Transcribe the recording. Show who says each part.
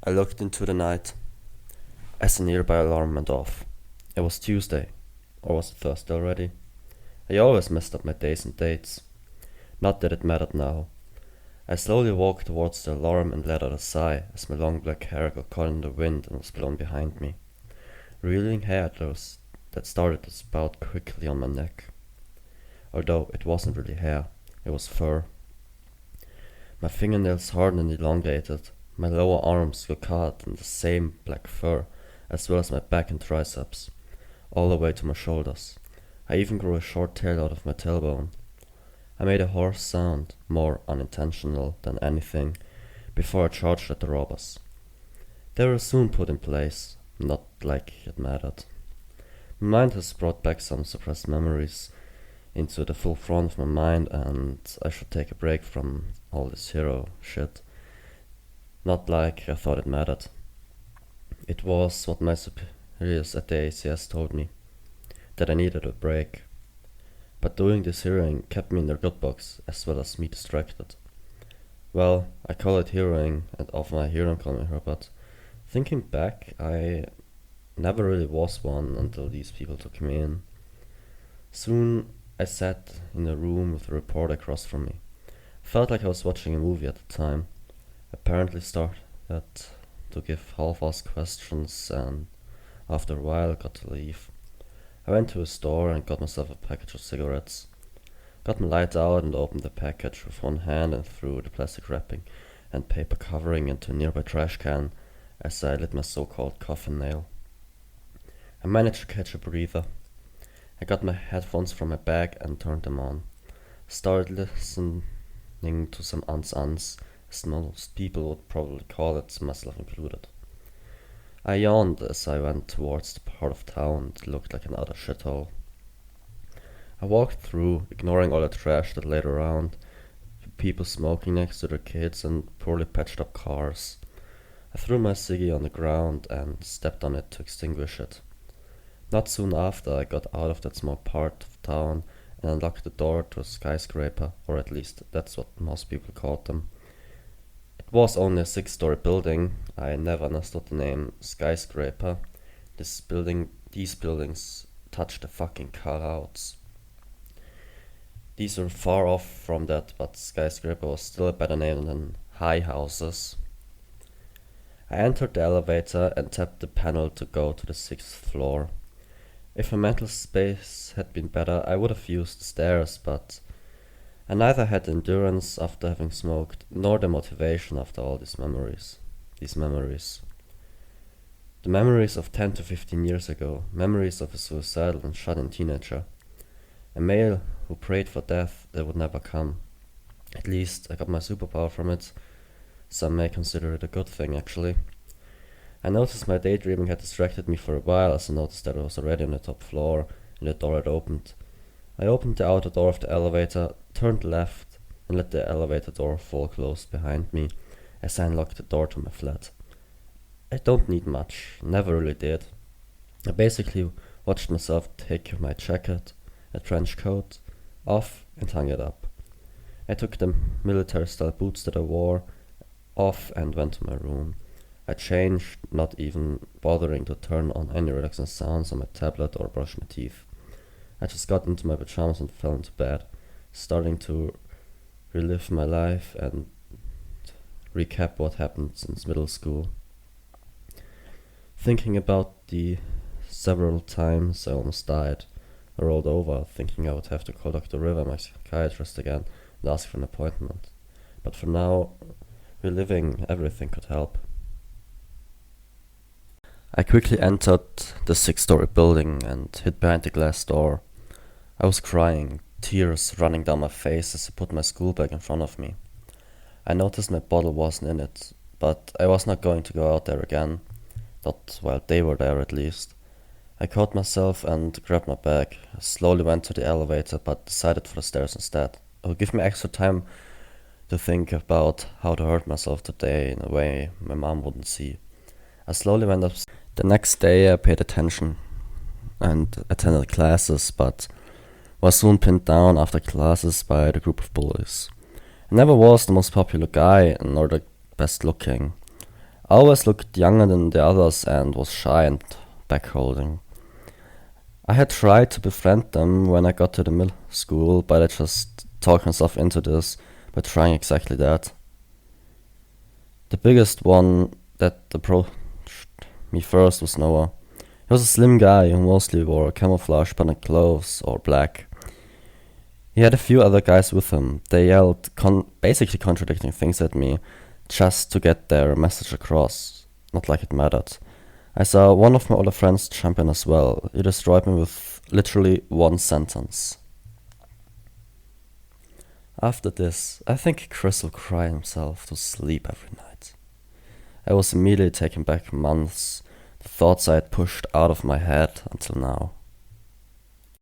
Speaker 1: I looked into the night as a nearby alarm went off. It was Tuesday, or was it Thursday already? I always messed up my days and dates. Not that it mattered now. I slowly walked towards the alarm and let out a sigh as my long black hair got caught in the wind and was blown behind me, revealing hair that started to sprout quickly on my neck. Although it wasn't really hair, it was fur. My fingernails hardened and elongated, my lower arms got caught in the same black fur, as well as my back and triceps, all the way to my shoulders. I even grew a short tail out of my tailbone. I made a hoarse sound, more unintentional than anything, before I charged at the robbers. They were soon put in place, not like it mattered. My mind has brought back some suppressed memories into the full front of my mind, and I should take a break from all this hero shit. Not like I thought it mattered. It was what my superiors at the ACS told me, that I needed a break. But doing this heroing kept me in their good books, as well as me distracted. Well, I call it heroing, and often I hear them calling her, but thinking back, I never really was one until these people took me in. Soon, I sat in a room with a reporter across from me. Felt like I was watching a movie at the time. Apparently started to give half-assed questions, and after a while got to leave. I went to a store and got myself a package of cigarettes. Got my light out and opened the package with one hand and threw the plastic wrapping and paper covering into a nearby trash can as I lit my so-called coffin nail. I managed to catch a breather. I got my headphones from my bag and turned them on. Started listening to some uns, as most people would probably call it, myself included. I yawned as I went towards the part of town that looked like another shithole. I walked through, ignoring all the trash that laid around, people smoking next to their kids and poorly patched up cars. I threw my ciggy on the ground and stepped on it to extinguish it. Not soon after, I got out of that small part of town and unlocked the door to a skyscraper, or at least that's what most people called them. It was only a 6-story building. I never understood the name skyscraper. These buildings touch the fucking cutouts. These were far off from that, but skyscraper was still a better name than high houses. I entered the elevator and tapped the panel to go to the 6th floor. If my mental space had been better, I would have used the stairs, but I neither had the endurance after having smoked, nor the motivation after all these memories. The memories of 10 to 15 years ago, memories of a suicidal and shut-in teenager. A male who prayed for death that would never come. At least I got my superpower from it. Some may consider it a good thing, actually. I noticed my daydreaming had distracted me for a while, as I noticed that I was already on the top floor and the door had opened. I opened the outer door of the elevator, turned left, and let the elevator door fall closed behind me as I unlocked the door to my flat. I don't need much, never really did. I basically watched myself take my jacket, a trench coat, off and hung it up. I took the military-style boots that I wore off and went to my room. I changed, not even bothering to turn on any relaxing sounds on my tablet or brush my teeth. I just got into my pajamas and fell into bed, starting to relive my life and recap what happened since middle school. Thinking about the several times I almost died, I rolled over, thinking I would have to call Dr. River, my psychiatrist, again and ask for an appointment. But for now, reliving everything could help. I quickly entered the 6-story building and hid behind the glass door. I was crying, tears running down my face as I put my school bag in front of me. I noticed my bottle wasn't in it, but I was not going to go out there again. Not while they were there, at least. I caught myself and grabbed my bag. I slowly went to the elevator, but decided for the stairs instead. It would give me extra time to think about how to hurt myself today in a way my mom wouldn't see. I slowly went up. The next day I paid attention and attended classes, but was soon pinned down after classes by the group of bullies. I never was the most popular guy, nor the best looking. I always looked younger than the others and was shy and backholding. I had tried to befriend them when I got to the middle school, but I just talked myself into this by trying exactly that. The biggest one that approached me first was Noah. He was a slim guy who mostly wore camouflage patterned clothes or black. He had a few other guys with him. They yelled basically contradicting things at me just to get their message across, not like it mattered. I saw one of my older friends jump in as well. He destroyed me with literally one sentence. After this, I think Chris will cry himself to sleep every night. I was immediately taken back months, the thoughts I had pushed out of my head until now.